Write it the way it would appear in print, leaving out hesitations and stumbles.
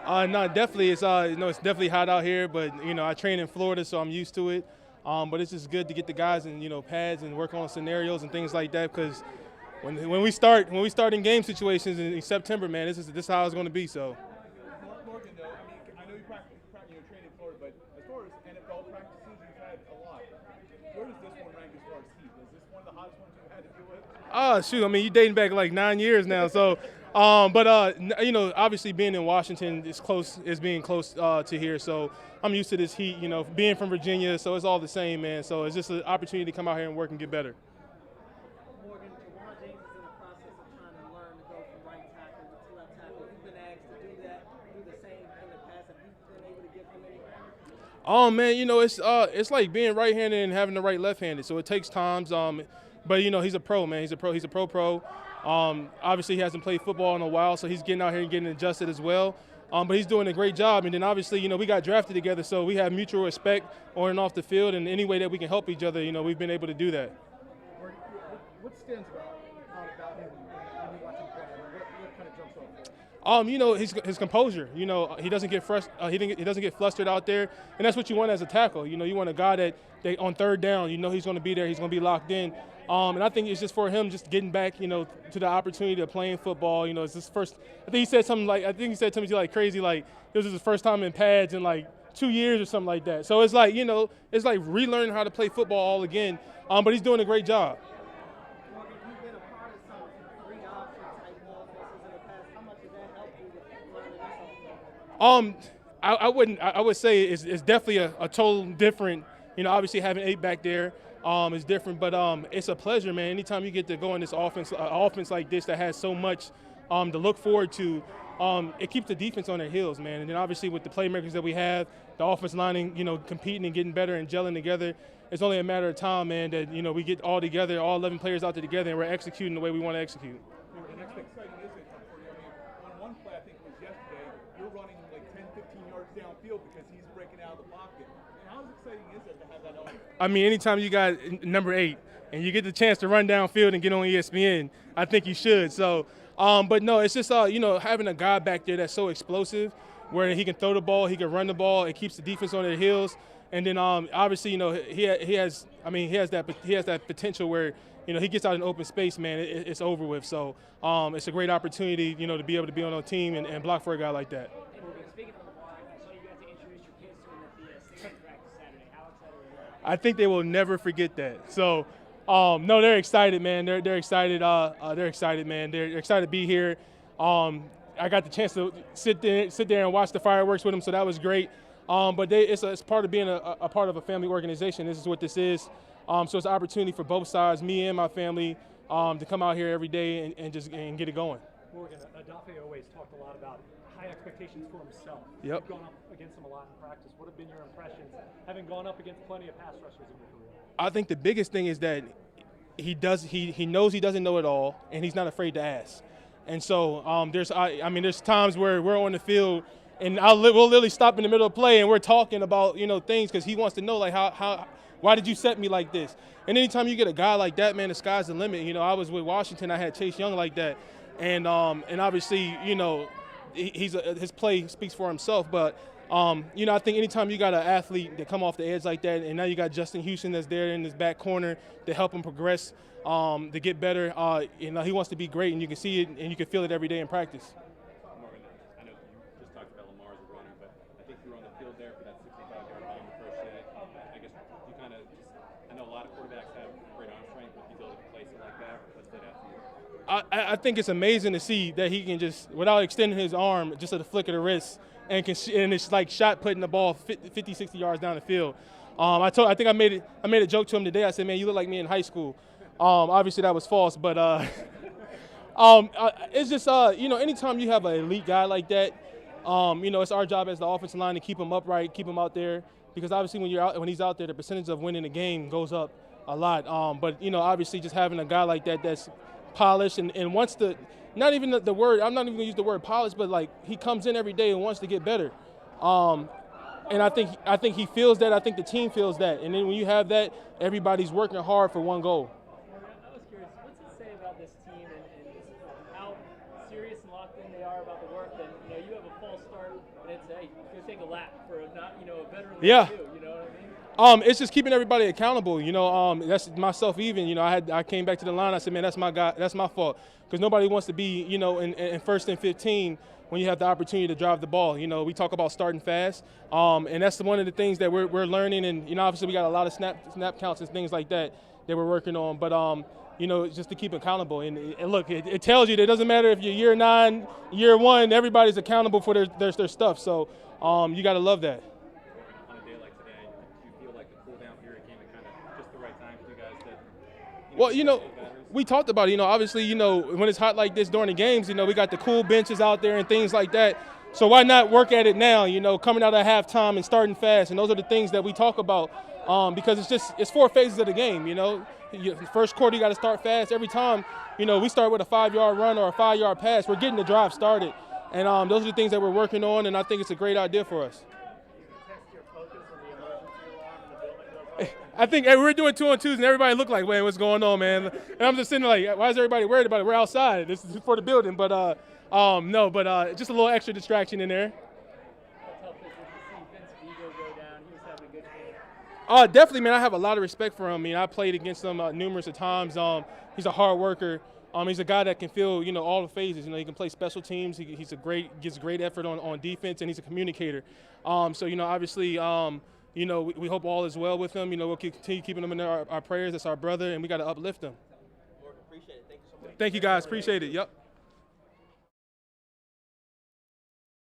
No, definitely. It's definitely hot out here, but I train in Florida, so I'm used to it. But it's just good to get the guys in pads and work on scenarios and things like that because when we start in game situations in September, man, this is how it's going to be. So. Morgan, though, I mean, I know you train in Florida, but as far as NFL practices, you've had a lot. Where does this one rank as far as heat? Is this one of the hottest ones you've had to deal with? Oh shoot! I mean, you dating back like 9 years now. So, obviously being in Washington is being close to here. So I'm used to this heat. Being from Virginia, so it's all the same, man. So it's just an opportunity to come out here and work and get better. Morgan, Jawan James is in the process of trying to learn to go from right tackle to left tackle. You've been asked to do that, do the same in the past. Have you been able to give him any? Oh man, it's like being right-handed and having the right left-handed. So it takes times. But he's a pro, man. He's a pro. He's a pro. Obviously he hasn't played football in a while, so he's getting out here and getting adjusted as well. But he's doing a great job. And then obviously, we got drafted together, so we have mutual respect on and off the field. And any way that we can help each other, we've been able to do that. What stands about him when you watch him play? I mean, what kind of jumps off? His composure. He doesn't get he doesn't get flustered out there, and that's what you want as a tackle. You want a guy that on third down, he's going to be there, he's going to be locked in. And I think it's just for him just getting back, to the opportunity of playing football. It's his first. I think he said something like crazy, like this is his first time in pads in like 2 years or something like that. So it's like it's like relearning how to play football all again. But he's doing a great job. Morgan, you've been a part of some read option type offenses in the past. How much has that helped you with learning this offense? I would say it's definitely a total different. Obviously having 8 back there is different, but it's a pleasure, man. Anytime you get to go in this offense like this that has so much to look forward to, it keeps the defense on their heels, man. And then obviously with the playmakers that we have, the offense lining, competing and getting better and gelling together, it's only a matter of time, man, that we get all together, all 11 players out there together, and we're executing the way we want to execute. The next exciting is it for you? I mean, on one play, I think it was yesterday, you're running like 10, 15 yards downfield because he's breaking out of the pocket. How exciting is it to have that element? I mean, anytime you got number 8 and you get the chance to run downfield and get on ESPN, I think you should. So, but no, it's just having a guy back there that's so explosive, where he can throw the ball, he can run the ball, it keeps the defense on their heels, and then obviously he has that potential where he gets out in open space, man, it's over with. So it's a great opportunity to be able to be on a team and block for a guy like that. Speaking of Lamar, I saw you got to introduce your kids to him at the safety practice Saturday. How excited are you? I think they will never forget that. So, no, they're excited, man. They're excited. They're excited, man. They're excited to be here. I got the chance to sit there and watch the fireworks with them, so that was great. But it's part of being a part of a family organization. This is what this is. So it's an opportunity for both sides, me and my family, to come out here every day and get it going. Morgan, Odafe Oweh has talked a lot about high expectations for himself. Yep. You've gone up against him a lot in practice. What have been your impressions, having gone up against plenty of pass rushers in your career? I think the biggest thing is that he knows he doesn't know it all, and he's not afraid to ask. And so there's times where we're on the field, and we'll literally stop in the middle of play, and we're talking about things because he wants to know like why did you set me like this? And anytime you get a guy like that, man, the sky's the limit. I was with Washington, I had Chase Young like that, and obviously his play speaks for himself. But I think anytime you got an athlete that come off the edge like that, and now you got Justin Houston that's there in his back corner to help him progress, to get better. He wants to be great, and you can see it and you can feel it every day in practice. Morgan, I know you just talked about Lamar as a runner, but I think you were on the field there for that 65-yard bomb the first day. I guess you kind of I know a lot of quarterbacks have great arm strength, but the ability to place it like that, what stood out to you? I think it's amazing to see that he can just, without extending his arm, just at the flick of the wrist, and it's like shot putting the ball 50, 60 yards down the field. I think I made a joke to him today. I said, man, you look like me in high school. Obviously that was false, but it's just anytime you have an elite guy like that, it's our job as the offensive line to keep him upright, keep him out there, because obviously when he's out there, the percentage of winning the game goes up a lot. But obviously just having a guy like that that's polished and wants to, not even the word, I'm not even gonna use the word polished, but like he comes in every day and wants to get better. And I think he feels that. I think the team feels that. And then when you have that, everybody's working hard for one goal. I was curious, what's it say about this team and just how serious and locked in they are about the work that you have a false start Yeah. too, you know what I mean? It's just keeping everybody accountable. That's myself even. I came back to the line. I said, man, that's my guy. That's my fault. Because nobody wants to be, in first and 15 when you have the opportunity to drive the ball. We talk about starting fast, and that's one of the things that we're learning. And obviously we got a lot of snap counts and things like that we're working on. But just to keep accountable. And look, it tells you that it doesn't matter if you're year 9, year 1. Everybody's accountable for their stuff. So you got to love that. On a day like today, do you feel like the cool down period came at kind of just the right time for you guys to? Well, we talked about it. Obviously, when it's hot like this during the games, we got the cool benches out there and things like that. So why not work at it now? Coming out of halftime and starting fast, and those are the things that we talk about because it's 4 phases of the game. First quarter you got to start fast. Every time, we start with a 5-yard run or a 5-yard pass, we're getting the drive started, and those are the things that we're working on. And I think it's a great idea for us. I think we're doing 2-on-2s, and everybody looked like, "Man, what's going on, man?" And I'm just sitting there like, "Why is everybody worried about it? We're outside. This is for the building." But no, but just a little extra distraction in there. Definitely, man. I have a lot of respect for him. I played against him numerous of times. He's a hard worker. He's a guy that can feel, all the phases. He can play special teams. He's gives great effort on defense, and he's a communicator. So obviously. We hope all is well with him. We'll continue keeping him in our prayers. That's our brother, and we got to uplift him. Lord, appreciate it. Thank you so much. Thank you, guys. Appreciate it. Yep.